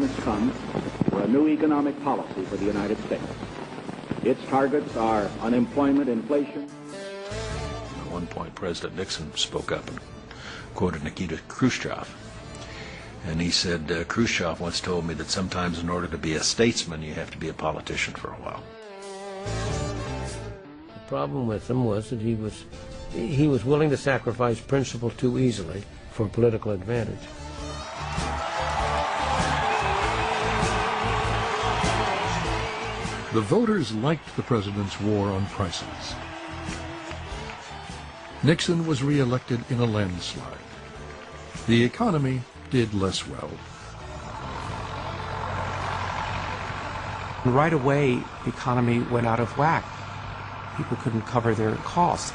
has come for a new economic policy for the United States. Its targets are unemployment, inflation. At one point, President Nixon spoke up and quoted Nikita Khrushchev. And he said, Khrushchev once told me that sometimes in order to be a statesman, you have to be a politician for a while. The problem with him was that he was willing to sacrifice principle too easily for political advantage. The voters liked the president's war on prices. Nixon was re-elected in a landslide. The economy did less well. Right away, the economy went out of whack. People couldn't cover their costs.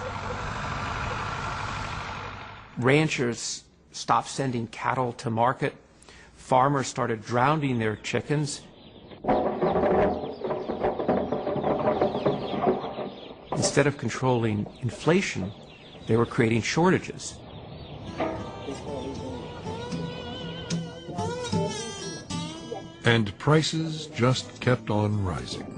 Ranchers stopped sending cattle to market. Farmers started drowning their chickens. Instead of controlling inflation, they were creating shortages. And prices just kept on rising.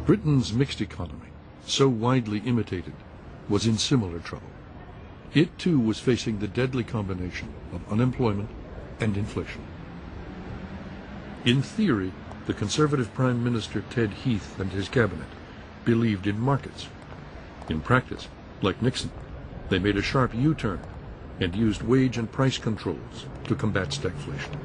Britain's mixed economy, so widely imitated, was in similar trouble. It too was facing the deadly combination of unemployment and inflation. In theory, the Conservative Prime Minister Ted Heath and his cabinet believed in markets. In practice, like Nixon, they made a sharp U-turn and used wage and price controls to combat stagflation.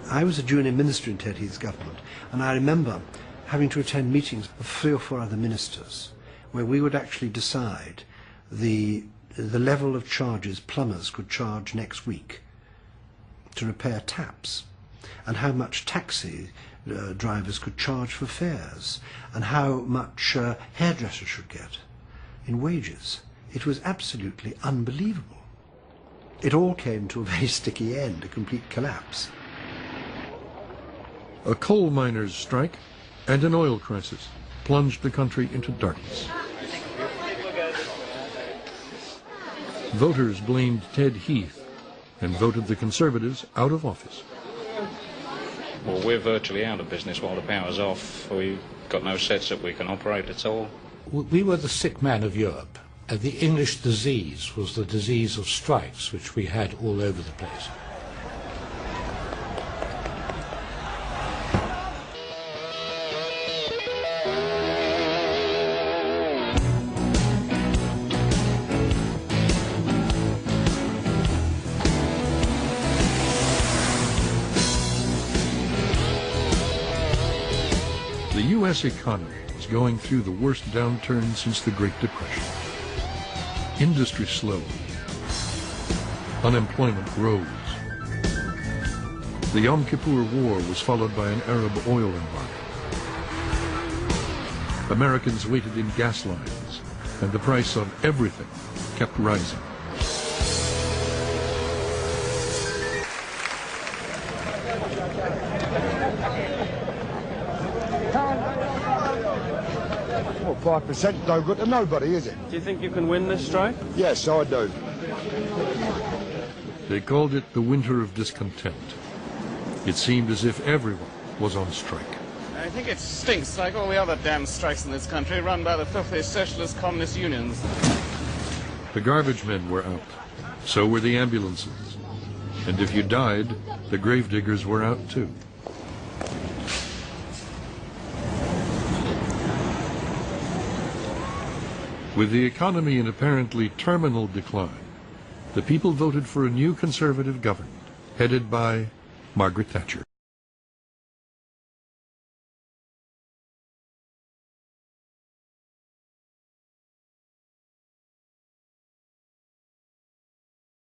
I was a junior minister in Ted Heath's government, and I remember having to attend meetings of 3 or 4 other ministers where we would actually decide the level of charges plumbers could charge next week to repair taps, and how much taxi drivers could charge for fares, and how much hairdressers should get in wages. It was absolutely unbelievable. It all came to a very sticky end, a complete collapse. A coal miners' strike and an oil crisis plunged the country into darkness. Voters blamed Ted Heath and voted the Conservatives out of office. Well, we're virtually out of business while the power's off. We've got no sets that we can operate at all. We were the sick man of Europe. The English disease was the disease of strikes, which we had all over the place. The U.S. economy was going through the worst downturn since the Great Depression. Industry slowed. Unemployment rose. The Yom Kippur War was followed by an Arab oil embargo. Americans waited in gas lines, and the price of everything kept rising. Well, 5% no good to nobody, is it? Do you think you can win this strike? Yes, I do. They called it the winter of discontent. It seemed as if everyone was on strike. I think it stinks like all the other damn strikes in this country run by the filthy socialist communist unions. The garbage men were out. So were the ambulances. And if you died, the gravediggers were out too. With the economy in apparently terminal decline, the people voted for a new conservative government headed by Margaret Thatcher.